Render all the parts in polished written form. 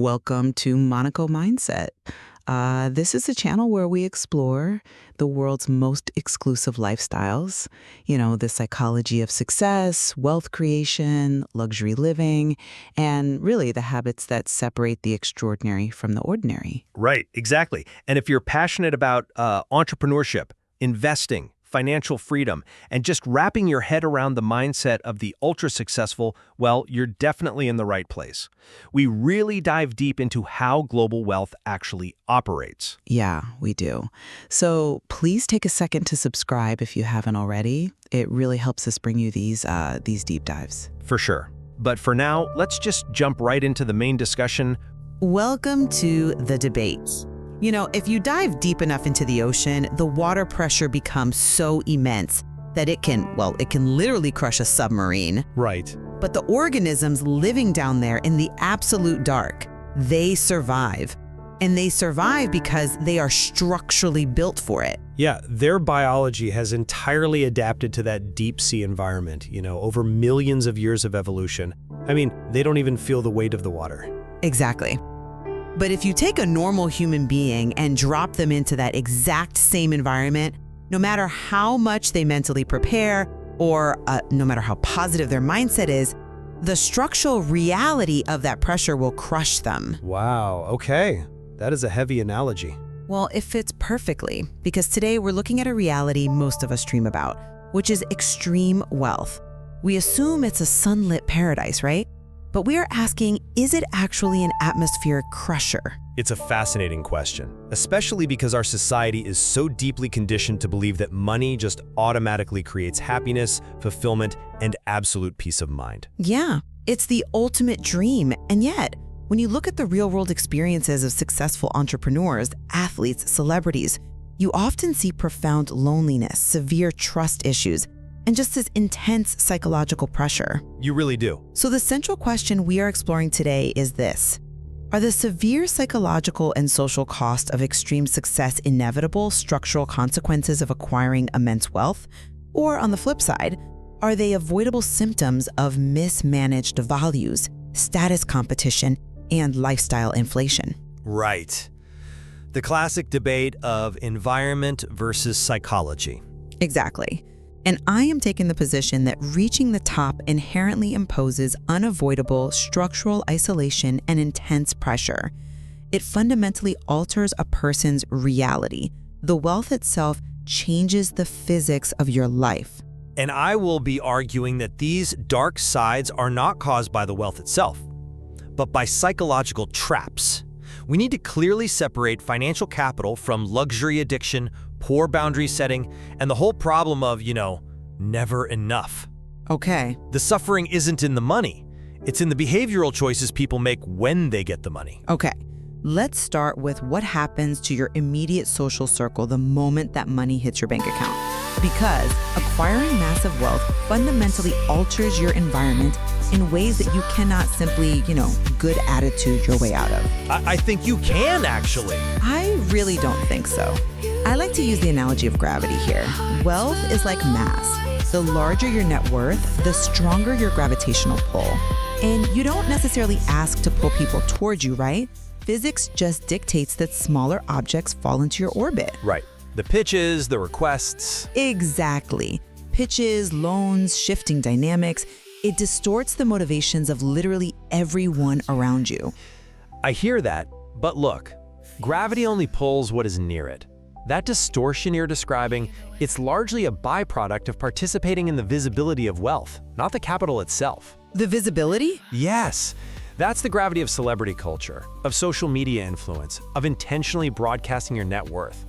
Welcome to Monaco Mindset. This is a channel where we explore the world's most exclusive lifestyles, the psychology of success, wealth creation, luxury living, and really the habits that separate the extraordinary from the ordinary. Right, exactly. And if you're passionate about entrepreneurship, investing, financial freedom, and just wrapping your head around the mindset of the ultra-successful, well, you're definitely in the right place. We really dive deep into how global wealth actually operates. Yeah, we do. So please take a second to subscribe if you haven't already. It really helps us bring you these deep dives. For sure. But for now, let's just jump right into the main discussion. Welcome to the debate. If you dive deep enough into the ocean, the water pressure becomes so immense that it can literally crush a submarine. Right. But the organisms living down there in the absolute dark, they survive. And they survive because they are structurally built for it. Yeah, their biology has entirely adapted to that deep sea environment, over millions of years of evolution. I mean, they don't even feel the weight of the water. Exactly. But if you take a normal human being and drop them into that exact same environment, no matter how much they mentally prepare or no matter how positive their mindset is, the structural reality of that pressure will crush them. Wow, okay. That is a heavy analogy. Well, it fits perfectly because today we're looking at a reality most of us dream about, which is extreme wealth. We assume it's a sunlit paradise, right? But we are asking, is it actually an atmospheric crusher? It's a fascinating question, especially because our society is so deeply conditioned to believe that money just automatically creates happiness, fulfillment, and absolute peace of mind. Yeah, it's the ultimate dream. And yet, when you look at the real-world experiences of successful entrepreneurs, athletes, celebrities, you often see profound loneliness, severe trust issues, and just this intense psychological pressure. You really do. So the central question we are exploring today is this. Are the severe psychological and social cost of extreme success inevitable structural consequences of acquiring immense wealth? Or on the flip side, are they avoidable symptoms of mismanaged values, status competition, and lifestyle inflation? Right. The classic debate of environment versus psychology. Exactly. And I am taking the position that reaching the top inherently imposes unavoidable structural isolation and intense pressure. It fundamentally alters a person's reality. The wealth itself changes the physics of your life. And I will be arguing that these dark sides are not caused by the wealth itself, but by psychological traps. We need to clearly separate financial capital from luxury addiction, poor boundary setting, and the whole problem of, never enough. Okay. The suffering isn't in the money. It's in the behavioral choices people make when they get the money. Okay. Let's start with what happens to your immediate social circle the moment that money hits your bank account. Because acquiring massive wealth fundamentally alters your environment in ways that you cannot simply, good attitude your way out of. I think you can, actually. I really don't think so. I like to use the analogy of gravity here. Wealth is like mass. The larger your net worth, the stronger your gravitational pull. And you don't necessarily ask to pull people towards you, right? Physics just dictates that smaller objects fall into your orbit. Right. The pitches, the requests. Exactly. Pitches, loans, shifting dynamics. It distorts the motivations of literally everyone around you. I hear that, but look, gravity only pulls what is near it. That distortion you're describing, it's largely a byproduct of participating in the visibility of wealth, not the capital itself. The visibility? Yes. That's the gravity of celebrity culture, of social media influence, of intentionally broadcasting your net worth.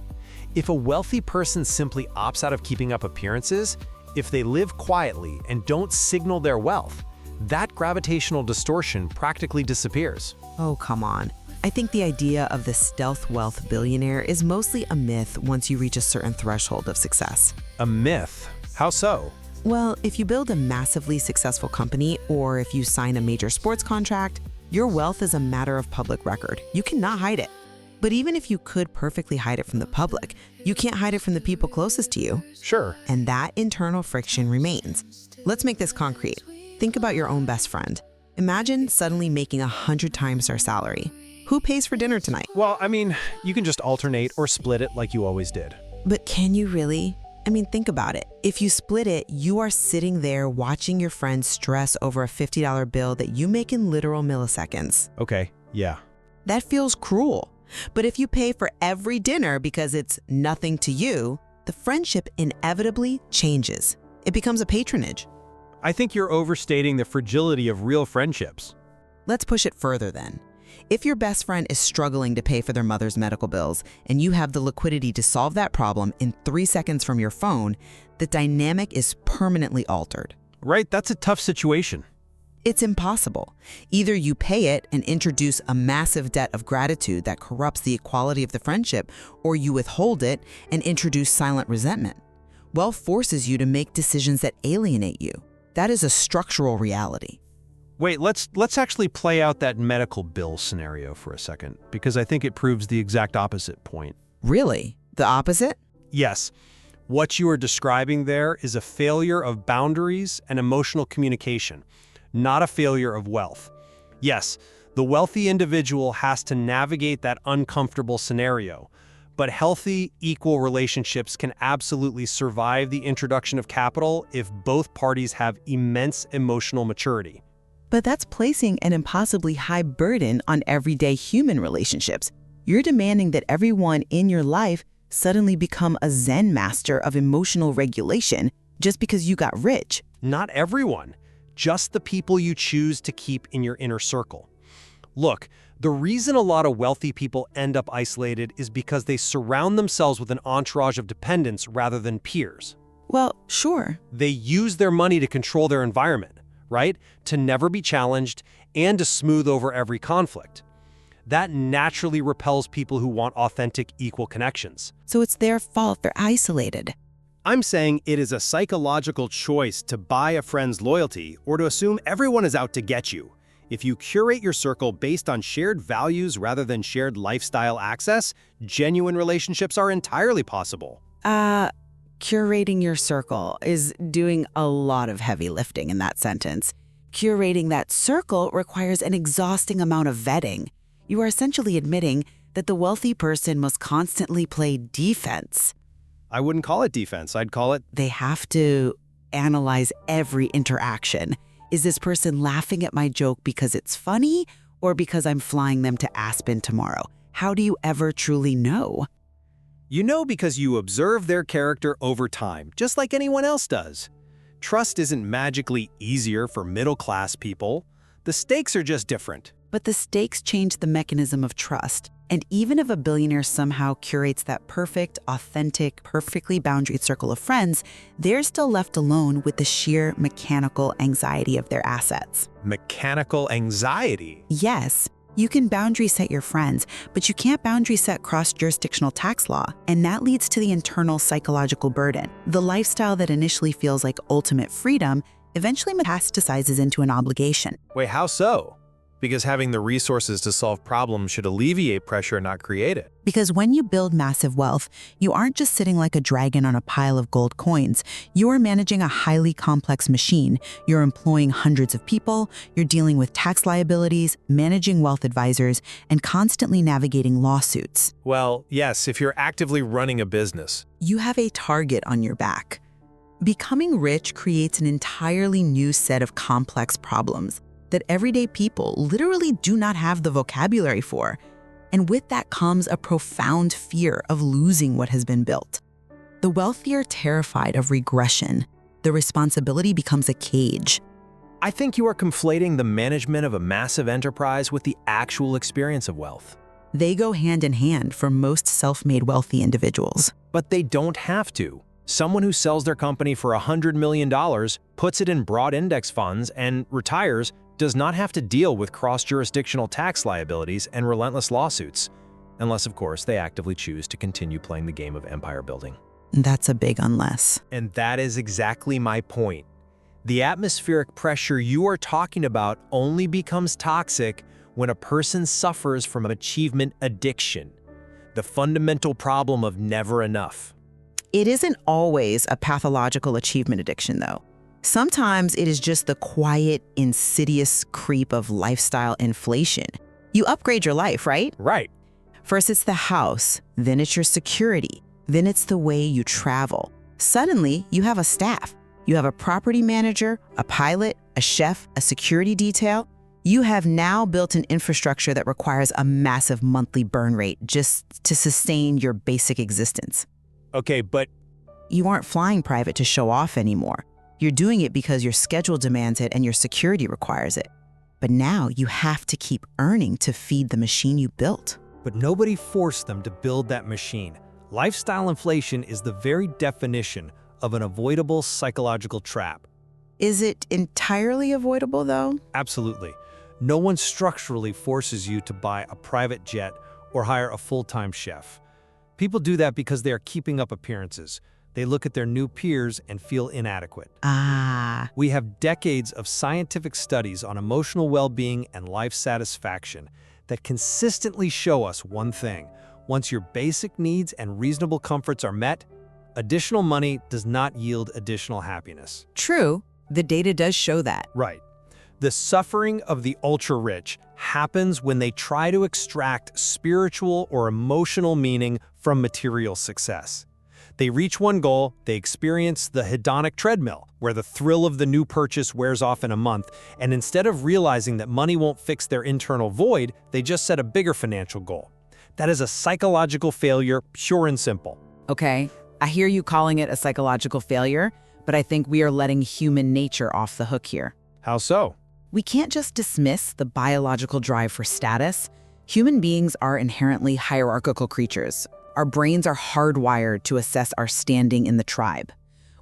If a wealthy person simply opts out of keeping up appearances, if they live quietly and don't signal their wealth, that gravitational distortion practically disappears. Oh, come on. I think the idea of the stealth wealth billionaire is mostly a myth once you reach a certain threshold of success. A myth? How so? Well, if you build a massively successful company or if you sign a major sports contract, your wealth is a matter of public record. You cannot hide it. But even if you could perfectly hide it from the public, you can't hide it from the people closest to you. Sure. And that internal friction remains. Let's make this concrete. Think about your own best friend. Imagine suddenly making 100 times our salary. Who pays for dinner tonight? Well, I mean, you can just alternate or split it like you always did. But can you really? I mean, think about it. If you split it, you are sitting there watching your friends stress over a $50 bill that you make in literal milliseconds. Okay, yeah. That feels cruel. But if you pay for every dinner because it's nothing to you, the friendship inevitably changes. It becomes a patronage. I think you're overstating the fragility of real friendships. Let's push it further then. If your best friend is struggling to pay for their mother's medical bills and you have the liquidity to solve that problem in 3 seconds from your phone, the dynamic is permanently altered. Right, that's a tough situation. It's impossible. Either you pay it and introduce a massive debt of gratitude that corrupts the equality of the friendship, or you withhold it and introduce silent resentment. Wealth forces you to make decisions that alienate you. That is a structural reality. Wait, let's actually play out that medical bill scenario for a second, because I think it proves the exact opposite point. Really? The opposite? Yes. What you are describing there is a failure of boundaries and emotional communication, not a failure of wealth. Yes, the wealthy individual has to navigate that uncomfortable scenario, but healthy, equal relationships can absolutely survive the introduction of capital if both parties have immense emotional maturity. But that's placing an impossibly high burden on everyday human relationships. You're demanding that everyone in your life suddenly become a Zen master of emotional regulation just because you got rich. Not everyone, just the people you choose to keep in your inner circle. Look, the reason a lot of wealthy people end up isolated is because they surround themselves with an entourage of dependents rather than peers. Well, sure. They use their money to control their environment, right? To never be challenged and to smooth over every conflict. That naturally repels people who want authentic, equal connections. So it's their fault they're isolated. I'm saying it is a psychological choice to buy a friend's loyalty or to assume everyone is out to get you. If you curate your circle based on shared values rather than shared lifestyle access, genuine relationships are entirely possible. Curating your circle is doing a lot of heavy lifting in that sentence. Curating that circle requires an exhausting amount of vetting. You are essentially admitting that the wealthy person must constantly play defense. I wouldn't call it defense. I'd call it... They have to analyze every interaction. Is this person laughing at my joke because it's funny or because I'm flying them to Aspen tomorrow? How do you ever truly know? You know because you observe their character over time, just like anyone else does. Trust isn't magically easier for middle-class people. The stakes are just different. But the stakes change the mechanism of trust. And even if a billionaire somehow curates that perfect, authentic, perfectly boundaried circle of friends, they're still left alone with the sheer mechanical anxiety of their assets. Mechanical anxiety? Yes. You can boundary set your friends, but you can't boundary set cross-jurisdictional tax law, and that leads to the internal psychological burden. The lifestyle that initially feels like ultimate freedom eventually metastasizes into an obligation. Wait, how so? Because having the resources to solve problems should alleviate pressure, not create it. Because when you build massive wealth, you aren't just sitting like a dragon on a pile of gold coins. You are managing a highly complex machine. You're employing hundreds of people, you're dealing with tax liabilities, managing wealth advisors, and constantly navigating lawsuits. Well, yes, if you're actively running a business. You have a target on your back. Becoming rich creates an entirely new set of complex problems that everyday people literally do not have the vocabulary for. And with that comes a profound fear of losing what has been built. The wealthy are terrified of regression. The responsibility becomes a cage. I think you are conflating the management of a massive enterprise with the actual experience of wealth. They go hand in hand for most self-made wealthy individuals. But they don't have to. Someone who sells their company for $100 million, puts it in broad index funds, and retires does not have to deal with cross-jurisdictional tax liabilities and relentless lawsuits, unless, of course, they actively choose to continue playing the game of empire building. That's a big unless. And that is exactly my point. The atmospheric pressure you are talking about only becomes toxic when a person suffers from achievement addiction, the fundamental problem of never enough. It isn't always a pathological achievement addiction, though. Sometimes it is just the quiet, insidious creep of lifestyle inflation. You upgrade your life, right? Right. First it's the house, then it's your security, then it's the way you travel. Suddenly, you have a staff. You have a property manager, a pilot, a chef, a security detail. You have now built an infrastructure that requires a massive monthly burn rate just to sustain your basic existence. Okay, but You aren't flying private to show off anymore. You're doing it because your schedule demands it and your security requires it. But now you have to keep earning to feed the machine you built. But nobody forced them to build that machine. Lifestyle inflation is the very definition of an avoidable psychological trap. Is it entirely avoidable, though? Absolutely. No one structurally forces you to buy a private jet or hire a full-time chef. People do that because they are keeping up appearances. They look at their new peers and feel inadequate. Ah, We have decades of scientific studies on emotional well-being and life satisfaction that consistently show us one thing. Once your basic needs and reasonable comforts are met, additional money does not yield additional happiness. true. The data does show that. Right. The suffering of the ultra-rich happens when they try to extract spiritual or emotional meaning from material success. They reach one goal, they experience the hedonic treadmill, where the thrill of the new purchase wears off in a month, and instead of realizing that money won't fix their internal void, they just set a bigger financial goal. That is a psychological failure, pure and simple. Okay, I hear you calling it a psychological failure, but I think we are letting human nature off the hook here. how so? We can't just dismiss the biological drive for status. Human beings are inherently hierarchical creatures. Our brains are hardwired to assess our standing in the tribe.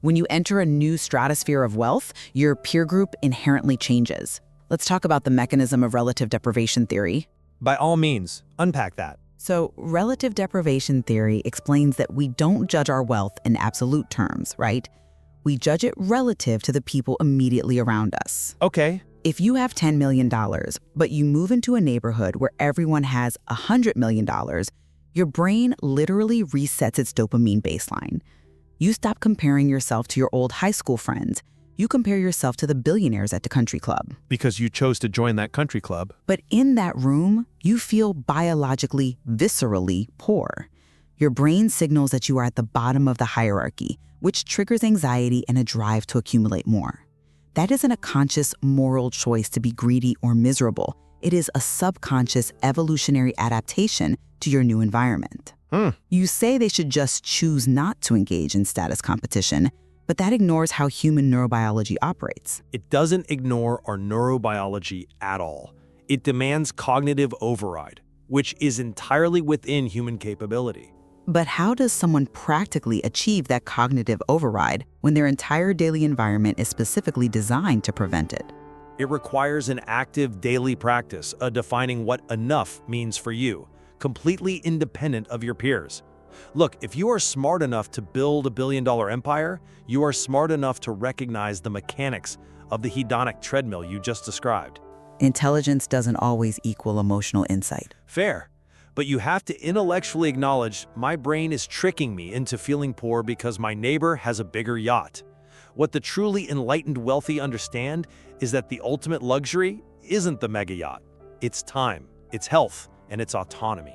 When you enter a new stratosphere of wealth, your peer group inherently changes. Let's talk about the mechanism of relative deprivation theory. By all means, unpack that. So, relative deprivation theory explains that we don't judge our wealth in absolute terms, right? We judge it relative to the people immediately around us. Okay. If you have $10 million, but you move into a neighborhood where everyone has $100 million, your brain literally resets its dopamine baseline. You stop comparing yourself to your old high school friends. You compare yourself to the billionaires at the country club. Because you chose to join that country club. But in that room, you feel biologically, viscerally poor. Your brain signals that you are at the bottom of the hierarchy, which triggers anxiety and a drive to accumulate more. That isn't a conscious moral choice to be greedy or miserable. It is a subconscious evolutionary adaptation to your new environment. You say they should just choose not to engage in status competition, but that ignores how human neurobiology operates. It doesn't ignore our neurobiology at all. It demands cognitive override, which is entirely within human capability. But how does someone practically achieve that cognitive override when their entire daily environment is specifically designed to prevent it? It requires an active daily practice of defining what enough means for you, completely independent of your peers. Look, if you are smart enough to build a billion-dollar empire, you are smart enough to recognize the mechanics of the hedonic treadmill you just described. Intelligence doesn't always equal emotional insight. Fair. But you have to intellectually acknowledge my brain is tricking me into feeling poor because my neighbor has a bigger yacht. What the truly enlightened wealthy understand is that the ultimate luxury isn't the mega yacht. It's time, it's health, and it's autonomy.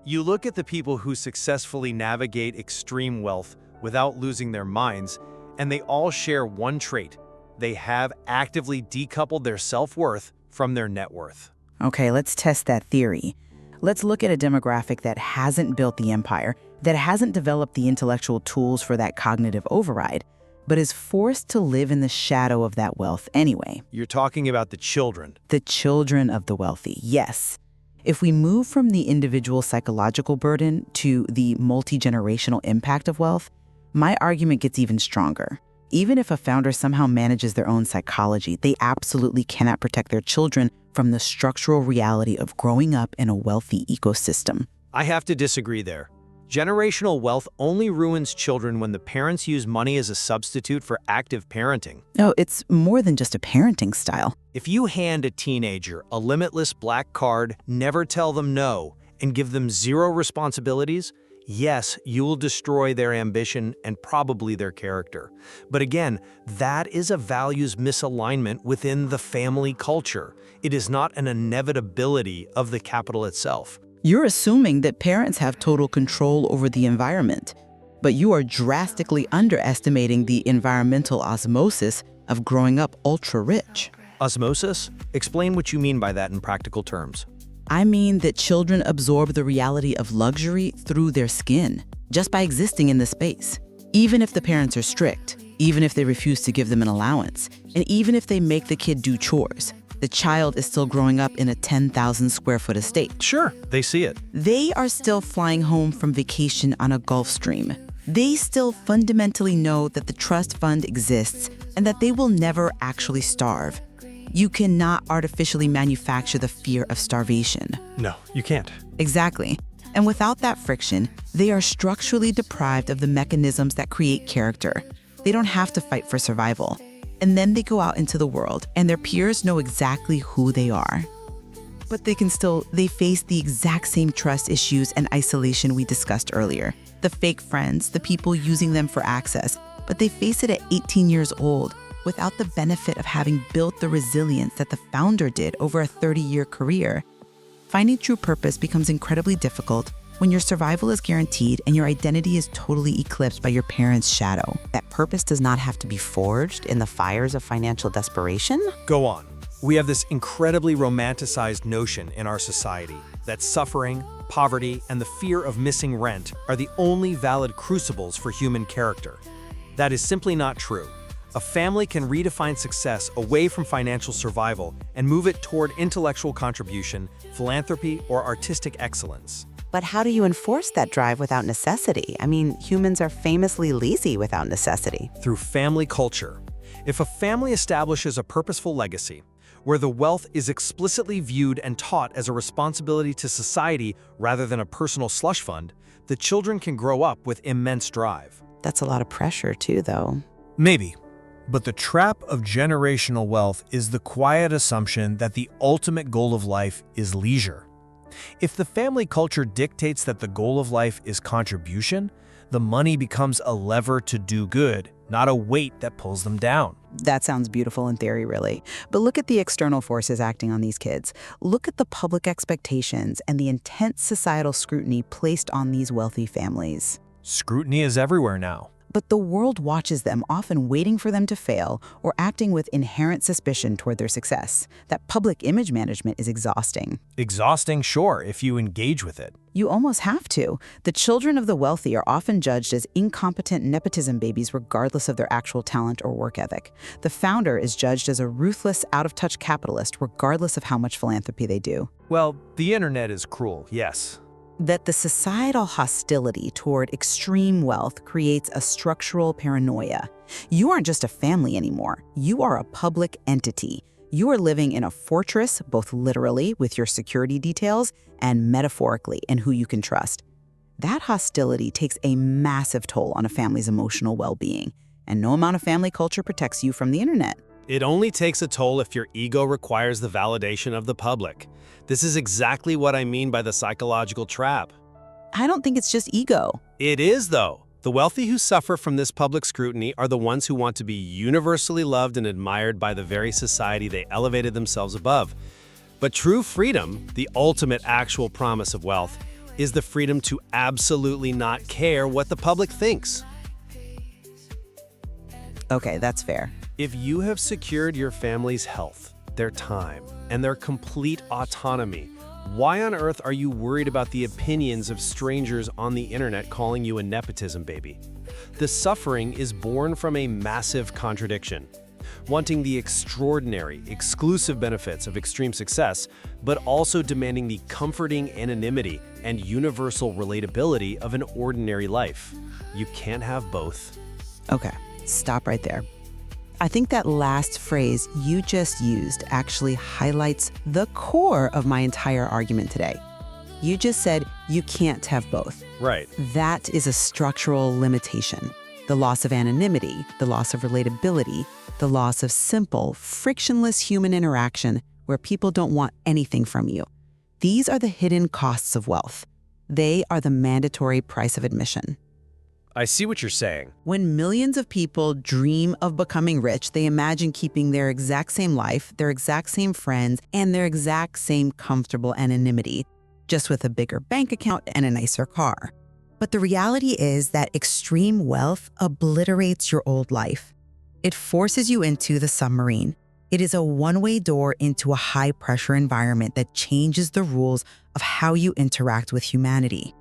You look at the people who successfully navigate extreme wealth without losing their minds, and they all share one trait. They have actively decoupled their self-worth from their net worth. Okay, let's test that theory. Let's look at a demographic that hasn't built the empire, that hasn't developed the intellectual tools for that cognitive override, but is forced to live in the shadow of that wealth anyway. You're talking about the children. The children of the wealthy, yes. If we move from the individual psychological burden to the multi-generational impact of wealth, my argument gets even stronger. Even if a founder somehow manages their own psychology, they absolutely cannot protect their children from the structural reality of growing up in a wealthy ecosystem. I have to disagree there. Generational wealth only ruins children when the parents use money as a substitute for active parenting. No, it's more than just a parenting style. If you hand a teenager a limitless black card, never tell them no, and give them zero responsibilities, Yes, you will destroy their ambition and probably their character. But again, that is a values misalignment within the family culture. It is not an inevitability of the capital itself. You're assuming that parents have total control over the environment, but you are drastically underestimating the environmental osmosis of growing up ultra-rich. Osmosis? Explain what you mean by that in practical terms. I mean that children absorb the reality of luxury through their skin, just by existing in the space. Even if the parents are strict, even if they refuse to give them an allowance, and even if they make the kid do chores, the child is still growing up in a 10,000 square foot estate. Sure, they see it. They are still flying home from vacation on a Gulf Stream. They still fundamentally know that the trust fund exists and that they will never actually starve. You cannot artificially manufacture the fear of starvation. No, you can't. Exactly. And without that friction, they are structurally deprived of the mechanisms that create character. They don't have to fight for survival. And then they go out into the world, and their peers know exactly who they are. But they face the exact same trust issues and isolation we discussed earlier. The fake friends, the people using them for access, but they face it at 18 years old without the benefit of having built the resilience that the founder did over a 30-year career. Finding true purpose becomes incredibly difficult when your survival is guaranteed and your identity is totally eclipsed by your parents' shadow. That purpose does not have to be forged in the fires of financial desperation? Go on. We have this incredibly romanticized notion in our society that suffering, poverty, and the fear of missing rent are the only valid crucibles for human character. That is simply not true. A family can redefine success away from financial survival and move it toward intellectual contribution, philanthropy, or artistic excellence. But how do you enforce that drive without necessity? I mean, humans are famously lazy without necessity. Through family culture. If a family establishes a purposeful legacy, where the wealth is explicitly viewed and taught as a responsibility to society rather than a personal slush fund, the children can grow up with immense drive. That's a lot of pressure too, though. Maybe. But the trap of generational wealth is the quiet assumption that the ultimate goal of life is leisure. If the family culture dictates that the goal of life is contribution, the money becomes a lever to do good, not a weight that pulls them down. That sounds beautiful in theory, really. But look at the external forces acting on these kids. Look at the public expectations and the intense societal scrutiny placed on these wealthy families. Scrutiny is everywhere now. But the world watches them, often waiting for them to fail or acting with inherent suspicion toward their success. That public image management is exhausting. Exhausting, sure, if you engage with it. You almost have to. The children of the wealthy are often judged as incompetent nepotism babies regardless of their actual talent or work ethic. The founder is judged as a ruthless, out-of-touch capitalist regardless of how much philanthropy they do. Well, the internet is cruel, yes. That the societal hostility toward extreme wealth creates a structural paranoia. You aren't just a family anymore. You are a public entity. You are living in a fortress, both literally with your security details and metaphorically in who you can trust. That hostility takes a massive toll on a family's emotional well-being, and no amount of family culture protects you from the internet. It only takes a toll if your ego requires the validation of the public. This is exactly what I mean by the psychological trap. I don't think it's just ego. It is, though. The wealthy who suffer from this public scrutiny are the ones who want to be universally loved and admired by the very society they elevated themselves above. But true freedom, the ultimate actual promise of wealth, is the freedom to absolutely not care what the public thinks. Okay, that's fair. If you have secured your family's health, their time, and their complete autonomy, why on earth are you worried about the opinions of strangers on the internet calling you a nepotism baby? The suffering is born from a massive contradiction. Wanting the extraordinary, exclusive benefits of extreme success, but also demanding the comforting anonymity and universal relatability of an ordinary life. You can't have both. Okay, stop right there. I think that last phrase you just used actually highlights the core of my entire argument today. You just said you can't have both. Right. That is a structural limitation. The loss of anonymity, the loss of relatability, the loss of simple, frictionless human interaction where people don't want anything from you. These are the hidden costs of wealth. They are the mandatory price of admission. I see what you're saying. When millions of people dream of becoming rich, they imagine keeping their exact same life, their exact same friends, and their exact same comfortable anonymity, just with a bigger bank account and a nicer car. But the reality is that extreme wealth obliterates your old life. It forces you into the submarine. It is a one-way door into a high-pressure environment that changes the rules of how you interact with humanity.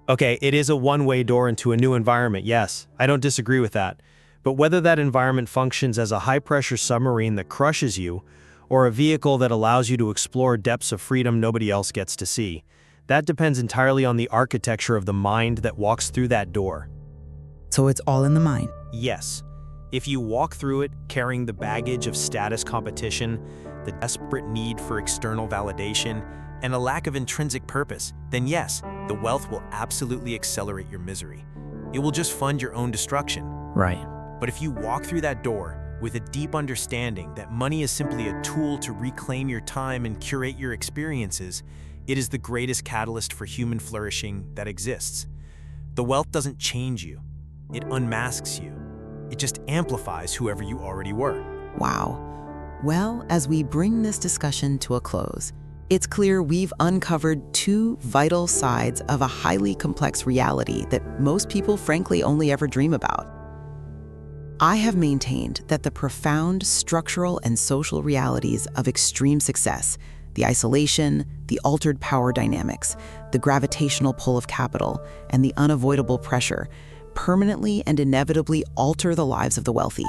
Okay, it is a one-way door into a new environment, yes. I don't disagree with that. But whether that environment functions as a high-pressure submarine that crushes you, or a vehicle that allows you to explore depths of freedom nobody else gets to see, that depends entirely on the architecture of the mind that walks through that door. So it's all in the mind. Yes. If you walk through it carrying the baggage of status competition, the desperate need for external validation, and a lack of intrinsic purpose, then yes, the wealth will absolutely accelerate your misery. It will just fund your own destruction. Right. But if you walk through that door with a deep understanding that money is simply a tool to reclaim your time and curate your experiences, it is the greatest catalyst for human flourishing that exists. The wealth doesn't change you. It unmasks you. It just amplifies whoever you already were. Wow. Well, as we bring this discussion to a close, it's clear we've uncovered two vital sides of a highly complex reality that most people frankly only ever dream about. I have maintained that the profound structural and social realities of extreme success, the isolation, the altered power dynamics, the gravitational pull of capital, and the unavoidable pressure, permanently and inevitably alter the lives of the wealthy.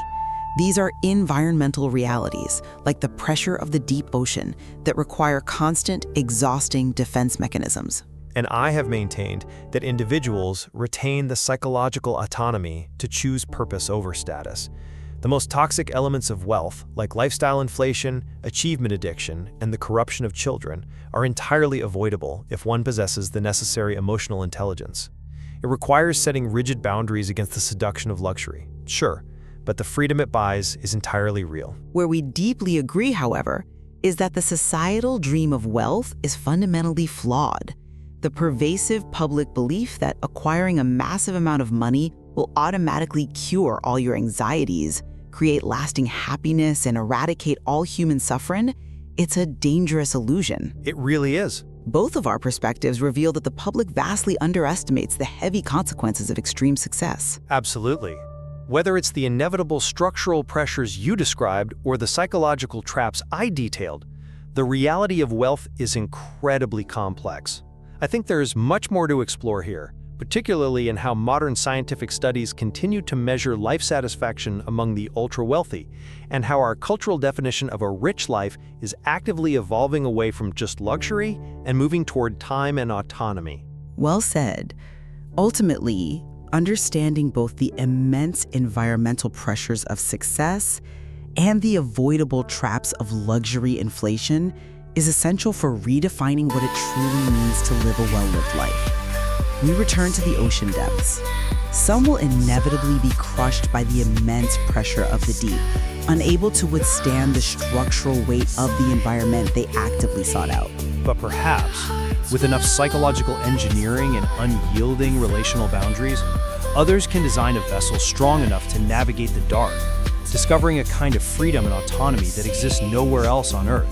These are environmental realities, like the pressure of the deep ocean, that require constant, exhausting defense mechanisms. And I have maintained that individuals retain the psychological autonomy to choose purpose over status. The most toxic elements of wealth, like lifestyle inflation, achievement addiction, and the corruption of children, are entirely avoidable if one possesses the necessary emotional intelligence. It requires setting rigid boundaries against the seduction of luxury, sure, but the freedom it buys is entirely real. Where we deeply agree, however, is that the societal dream of wealth is fundamentally flawed. The pervasive public belief that acquiring a massive amount of money will automatically cure all your anxieties, create lasting happiness, and eradicate all human suffering, it's a dangerous illusion. It really is. Both of our perspectives reveal that the public vastly underestimates the heavy consequences of extreme success. Absolutely. Whether it's the inevitable structural pressures you described or the psychological traps I detailed, the reality of wealth is incredibly complex. I think there is much more to explore here, particularly in how modern scientific studies continue to measure life satisfaction among the ultra-wealthy, and how our cultural definition of a rich life is actively evolving away from just luxury and moving toward time and autonomy. Well said. Ultimately, understanding both the immense environmental pressures of success and the avoidable traps of luxury inflation is essential for redefining what it truly means to live a well-lived life. We return to the ocean depths. Some will inevitably be crushed by the immense pressure of the deep, unable to withstand the structural weight of the environment they actively sought out. But perhaps, with enough psychological engineering and unyielding relational boundaries, others can design a vessel strong enough to navigate the dark, discovering a kind of freedom and autonomy that exists nowhere else on Earth.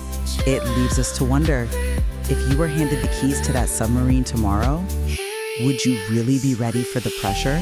It leaves us to wonder, if you were handed the keys to that submarine tomorrow, would you really be ready for the pressure?